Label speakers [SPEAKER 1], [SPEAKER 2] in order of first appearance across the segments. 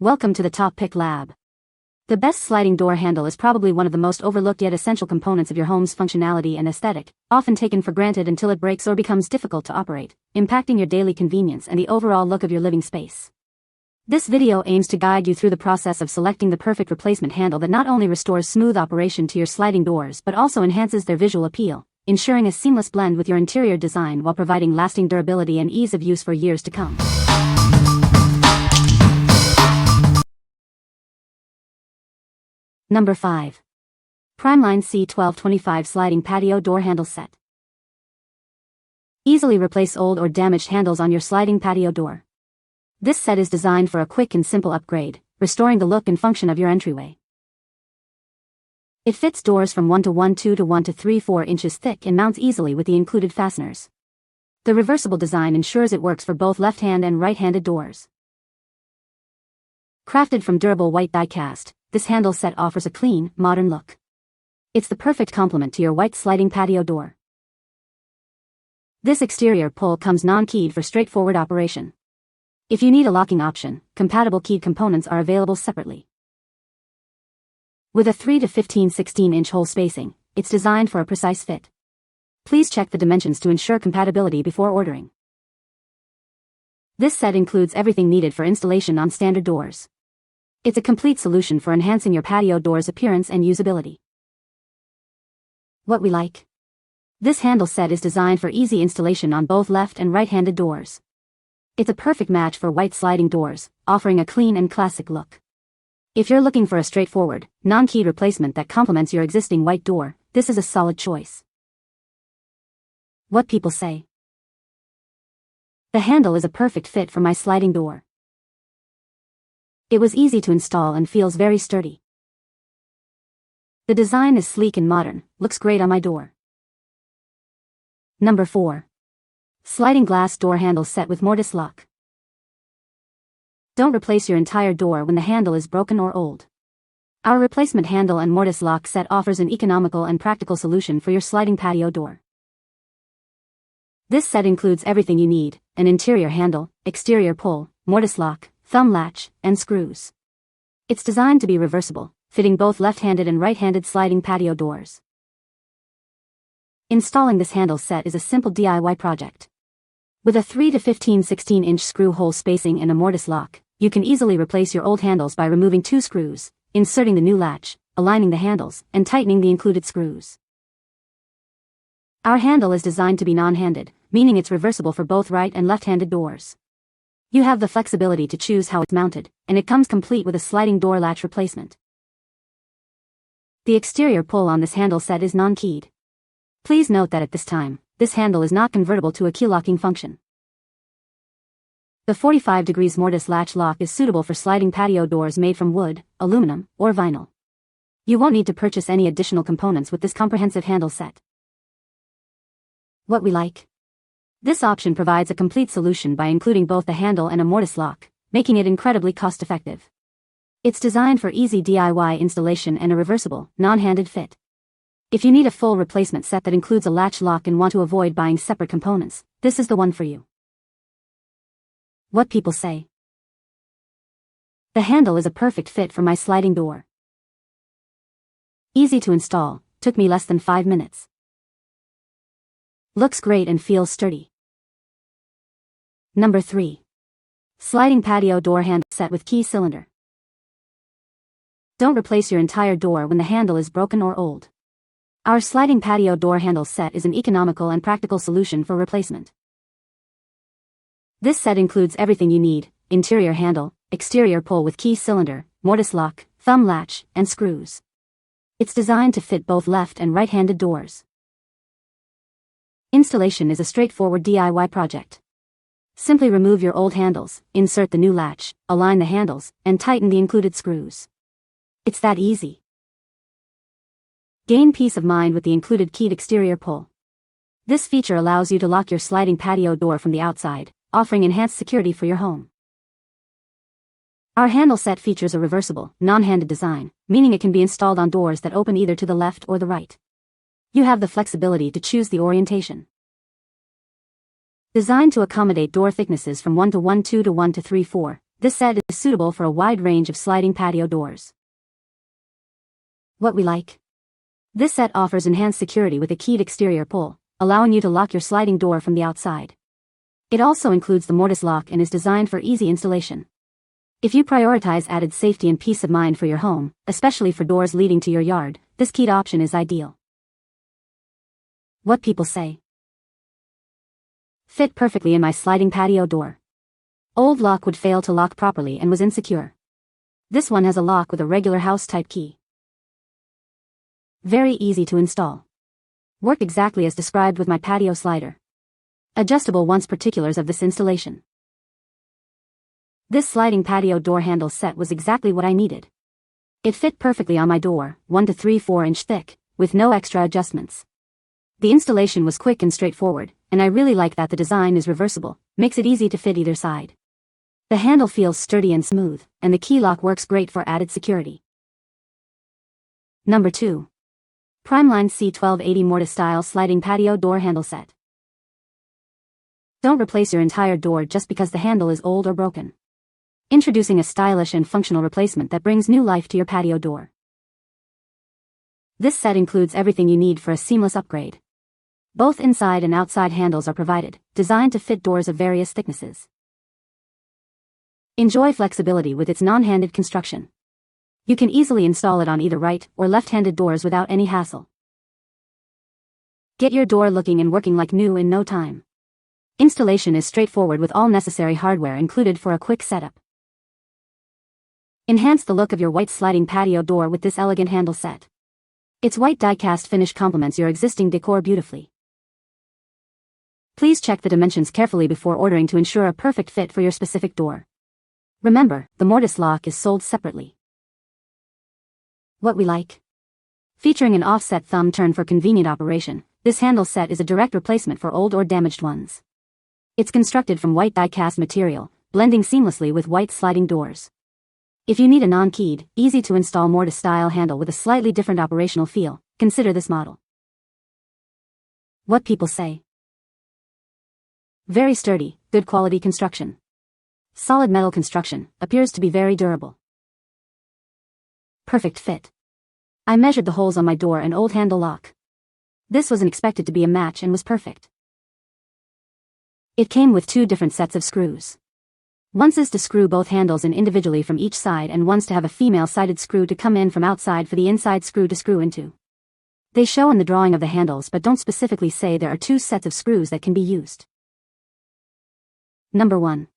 [SPEAKER 1] Welcome to the TopPick Lab. The best sliding door handle is probably one of the most overlooked yet essential components of your home's functionality and aesthetic, often taken for granted until it breaks or becomes difficult to operate, impacting your daily convenience and the overall look of your living space. This video aims to guide you through the process of selecting the perfect replacement handle that not only restores smooth operation to your sliding doors but also enhances their visual appeal, ensuring a seamless blend with your interior design while providing lasting durability and ease of use for years to come. Number 5. Primeline C1225 Sliding Patio Door Handle Set. Easily replace old or damaged handles on your sliding patio door. This set is designed for a quick and simple upgrade, restoring the look and function of your entryway. It fits doors from 1 to 1.2 to 1 to 3.4 inches thick and mounts easily with the included fasteners. The reversible design ensures it works for both left-hand and right-handed doors. Crafted from durable white die-cast, this handle set offers a clean, modern look. It's the perfect complement to your white sliding patio door. This exterior pull comes non-keyed for straightforward operation. If you need a locking option, compatible keyed components are available separately. With a 3 to 15/16-inch hole spacing, it's designed for a precise fit. Please check the dimensions to ensure compatibility before ordering. This set includes everything needed for installation on standard doors. It's a complete solution for enhancing your patio door's appearance and usability. What we like. This handle set is designed for easy installation on both left and right-handed doors. It's a perfect match for white sliding doors, offering a clean and classic look. If you're looking for a straightforward, non-keyed replacement that complements your existing white door, this is a solid choice. What people say. The handle is a perfect fit for my sliding door. It was easy to install and feels very sturdy. The design is sleek and modern, looks great on my door. Number 4. Sliding glass door handle set with mortise lock. Don't replace your entire door when the handle is broken or old. Our replacement handle and mortise lock set offers an economical and practical solution for your sliding patio door. This set includes everything you need: an interior handle, exterior pull, mortise lock, thumb latch, and screws. It's designed to be reversible, fitting both left-handed and right-handed sliding patio doors. Installing this handle set is a simple DIY project. With a 3 to 15/16-inch screw hole spacing and a mortise lock, you can easily replace your old handles by removing 2 screws, inserting the new latch, aligning the handles, and tightening the included screws. Our handle is designed to be non-handed, meaning it's reversible for both right and left-handed doors. You have the flexibility to choose how it's mounted, and it comes complete with a sliding door latch replacement. The exterior pull on this handle set is non-keyed. Please note that at this time, this handle is not convertible to a key locking function. The 45 degrees mortise latch lock is suitable for sliding patio doors made from wood, aluminum, or vinyl. You won't need to purchase any additional components with this comprehensive handle set. What we like. This option provides a complete solution by including both the handle and a mortise lock, making it incredibly cost-effective. It's designed for easy DIY installation and a reversible, non-handed fit. If you need a full replacement set that includes a latch lock and want to avoid buying separate components, this is the one for you. What people say. The handle is a perfect fit for my sliding door. Easy to install, took me less than 5 minutes. Looks great and feels sturdy. Number 3. Sliding patio door handle set with key cylinder. Don't replace your entire door when the handle is broken or old. Our sliding patio door handle set is an economical and practical solution for replacement. This set includes everything you need: interior handle, exterior pull with key cylinder, mortise lock, thumb latch, and screws. It's designed to fit both left and right-handed doors. Installation is a straightforward DIY project. Simply remove your old handles, insert the new latch, align the handles, and tighten the included screws. It's that easy. Gain peace of mind with the included keyed exterior pull. This feature allows you to lock your sliding patio door from the outside, offering enhanced security for your home. Our handle set features a reversible, non-handed design, meaning it can be installed on doors that open either to the left or the right. You have the flexibility to choose the orientation. Designed to accommodate door thicknesses from 1 to 1.2 to 1 to 3.4, This set is suitable for a wide range of sliding patio doors. What we like. This set offers enhanced security with a keyed exterior pull, allowing you to lock your sliding door from the outside. It also includes the Mortise lock and is designed for easy installation. If you prioritize added safety and peace of mind for your home, especially for doors leading to your yard, this keyed option is ideal. What people say. Fit perfectly in my sliding patio door. Old lock would fail to lock properly and was insecure. This one has a lock with a regular house-type key. Very easy to install. Worked exactly as described with my patio slider. Adjustable once particulars of this installation. This sliding patio door handle set was exactly what I needed. It fit perfectly on my door, 1 to 3/4 inch thick, with no extra adjustments. The installation was quick and straightforward, and I really like that the design is reversible, makes it easy to fit either side. The handle feels sturdy and smooth, and the key lock works great for added security. Number 2. Primeline C1280 Mortise Style Sliding Patio Door Handle Set. Don't replace your entire door just because the handle is old or broken. Introducing a stylish and functional replacement that brings new life to your patio door. This set includes everything you need for a seamless upgrade. Both inside and outside handles are provided, designed to fit doors of various thicknesses. Enjoy flexibility with its non-handed construction. You can easily install it on either right or left-handed doors without any hassle. Get your door looking and working like new in no time. Installation is straightforward with all necessary hardware included for a quick setup. Enhance the look of your white sliding patio door with this elegant handle set. Its white die-cast finish complements your existing decor beautifully. Please check the dimensions carefully before ordering to ensure a perfect fit for your specific door. Remember, the Mortise lock is sold separately. What we like. Featuring an offset thumb turn for convenient operation, this handle set is a direct replacement for old or damaged ones. It's constructed from white die-cast material, blending seamlessly with white sliding doors. If you need a non-keyed, easy-to-install Mortise-style handle with a slightly different operational feel, consider this model. What people say. Very sturdy, good quality construction. Solid metal construction, appears to be very durable. Perfect fit. I measured the holes on my door and old handle lock. This wasn't expected to be a match and was perfect. It came with 2 different sets of screws. One's is to screw both handles in individually from each side and one's to have a female-sided screw to come in from outside for the inside screw to screw into. They show in the drawing of the handles but don't specifically say there are 2 sets of screws that can be used. Number 1.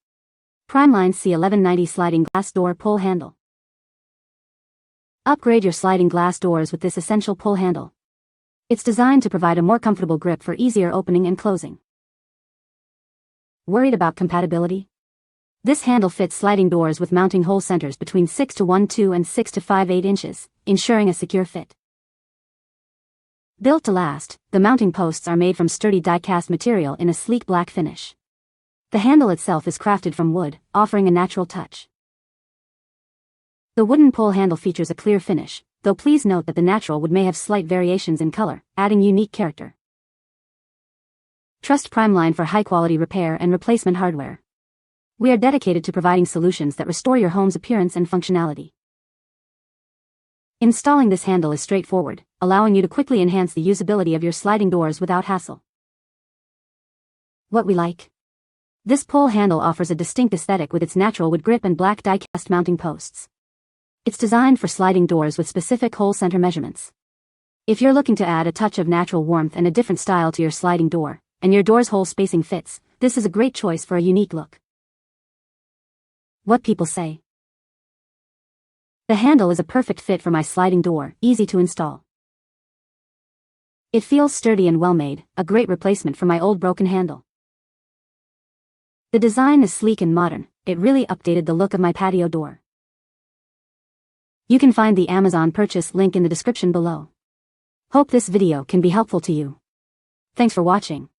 [SPEAKER 1] Primeline C1190 Sliding Glass Door Pull Handle. Upgrade your sliding glass doors with this essential pull handle. It's designed to provide a more comfortable grip for easier opening and closing. Worried about compatibility? This handle fits sliding doors with mounting hole centers between 6 to 1/2 and 6 to 5/8 inches, ensuring a secure fit. Built to last, the mounting posts are made from sturdy die-cast material in a sleek black finish. The handle itself is crafted from wood, offering a natural touch. The wooden pull handle features a clear finish, though please note that the natural wood may have slight variations in color, adding unique character. Trust Primeline for high-quality repair and replacement hardware. We are dedicated to providing solutions that restore your home's appearance and functionality. Installing this handle is straightforward, allowing you to quickly enhance the usability of your sliding doors without hassle. What we like. This pull handle offers a distinct aesthetic with its natural wood grip and black die-cast mounting posts. It's designed for sliding doors with specific hole center measurements. If you're looking to add a touch of natural warmth and a different style to your sliding door, and your door's hole spacing fits, this is a great choice for a unique look. What people say. The handle is a perfect fit for my sliding door, easy to install. It feels sturdy and well-made, a great replacement for my old broken handle. The design is sleek and modern, it really updated the look of my patio door. You can find the Amazon purchase link in the description below. Hope this video can be helpful to you. Thanks for watching.